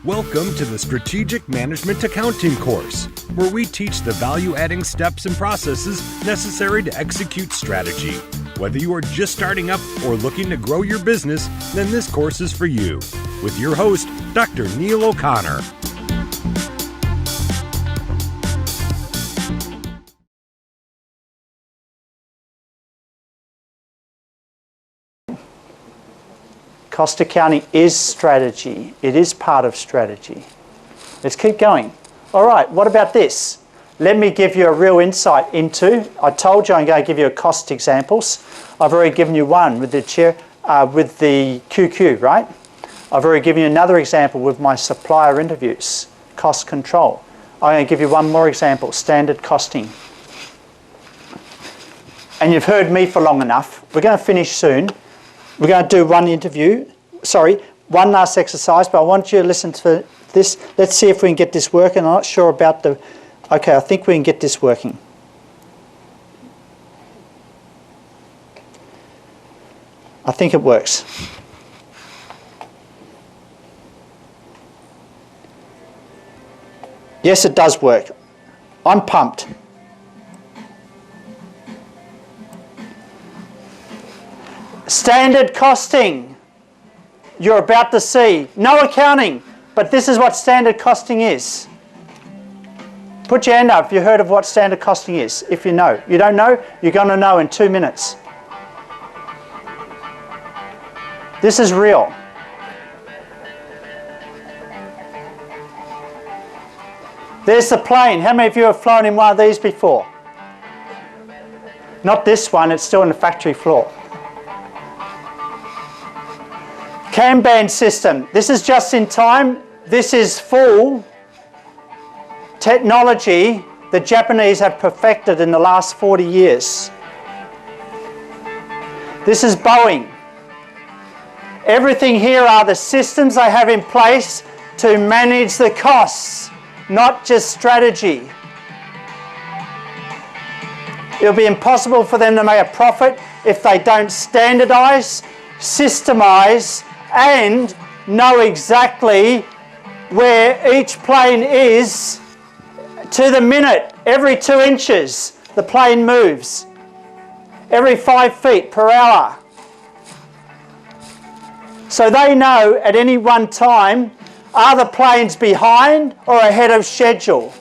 Welcome to the Strategic Management Accounting course, where we teach the value-adding steps and processes necessary to execute strategy. Whether you are just starting up or looking to grow your business, then this course is for you. With your host, Dr. Neil O'Connor. Cost accounting is strategy. It is part of strategy. Let's keep going. All right, what about this? Let me give you a real insight into, I told you I'm going to give you a cost examples. I've already given you one with the QQ, right? I've already given you another example with my supplier interviews, cost control. I'm going to give you one more example, standard costing. And you've heard me for long enough. We're going to finish soon. We're going to do one last exercise, but I want you to listen to this. Let's see if we can get this working. I'm not sure about okay, I think we can get this working. I think it works. Yes, it does work. I'm pumped. Standard costing. You're about to see. No accounting, but this is what standard costing is. Put your hand up if you heard of what standard costing is, if you know. You don't know? You're going to know in 2 minutes. This is real. There's the plane. How many of you have flown in one of these before? Not this one, it's still on the factory floor. Kanban system. This is just in time. This is full technology the Japanese have perfected in the last 40 years. This is Boeing. Everything here are the systems they have in place to manage the costs, not just strategy. It'll be impossible for them to make a profit if they don't standardize, systemize, and know exactly where each plane is to the minute. Every 2 inches the plane moves. Every 5 feet per hour. So they know at any one time, are the planes behind or ahead of schedule?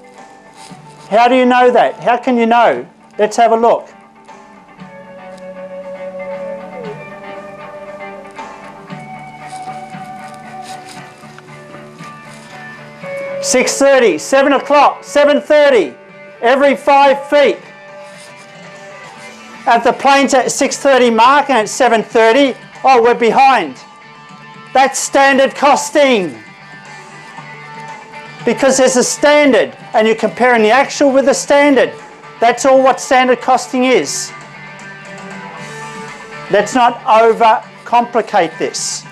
How do you know that? How can you know? Let's have a look. (6:30), 7 o'clock, 7:30, every 5 feet. If the plane's at 6:30 mark and at 7:30, oh, we're behind. That's standard costing. Because there's a standard and you're comparing the actual with the standard. That's all what standard costing is. Let's not overcomplicate this.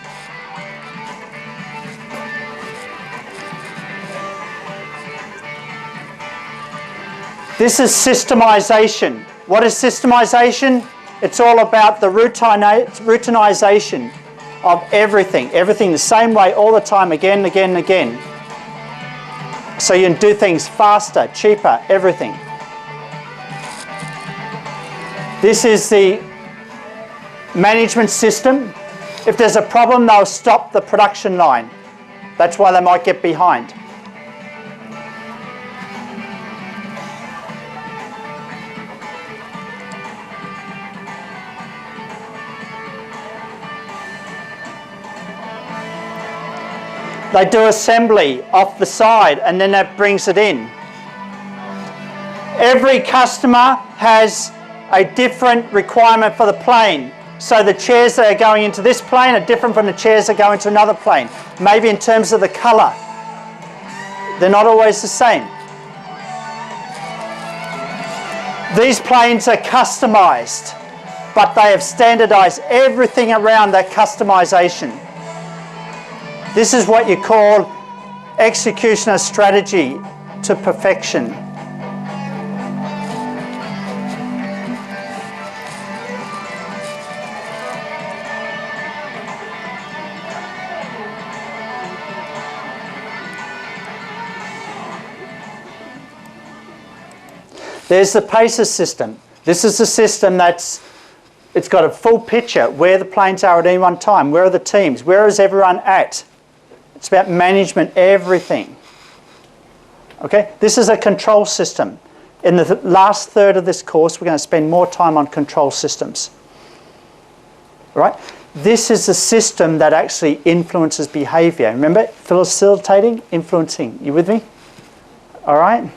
This is systemization. What is systemization? It's all about the routinization of everything. Everything the same way all the time, again and again and again. So you can do things faster, cheaper, everything. This is the management system. If there's a problem, they'll stop the production line. That's why they might get behind. They do assembly off the side and then that brings it in. Every customer has a different requirement for the plane. So the chairs that are going into this plane are different from the chairs that go into another plane. Maybe in terms of the colour. They're not always the same. These planes are customised, but they have standardised everything around that customisation. This is what you call execution of strategy to perfection. There's the PACER system. This is the system it's got a full picture, where the planes are at any one time, where are the teams, where is everyone at. It's about management, everything. Okay, this is a control system. In the last third of this course, we're going to spend more time on control systems. Right? This is the system that actually influences behaviour. Remember, facilitating, influencing. You with me? All right?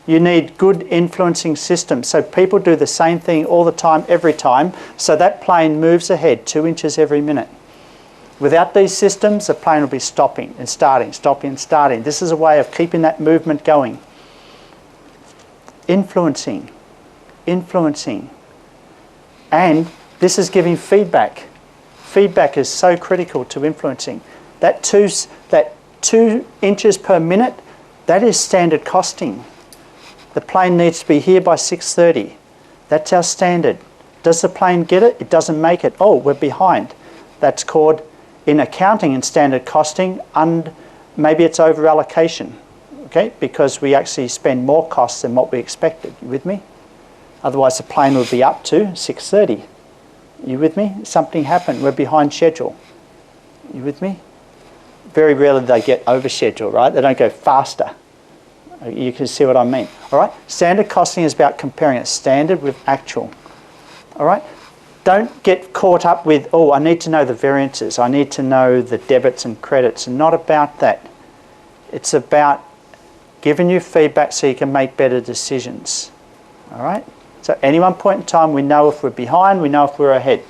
You need good influencing systems. So people do the same thing all the time, every time. So that plane moves ahead 2 inches every minute. Without these systems, the plane will be stopping and starting, stopping and starting. This is a way of keeping that movement going. Influencing. Influencing. And this is giving feedback. Feedback is so critical to influencing. That 2 inches per minute, that is standard costing. The plane needs to be here by 6:30. That's our standard. Does the plane get it? It doesn't make it. Oh, we're behind. That's called, in accounting and standard costing, and maybe it's over allocation, okay? Because we actually spend more costs than what we expected. You with me? Otherwise the plane would be up to 6:30. You with me? Something happened. We're behind schedule. You with me? Very rarely they get over schedule, right? They don't go faster. You can see what I mean. All right? Standard costing is about comparing it standard with actual. All right? Don't get caught up with, oh, I need to know the variances. I need to know the debits and credits. Not about that. It's about giving you feedback so you can make better decisions. All right? So at any one point in time, we know if we're behind, we know if we're ahead.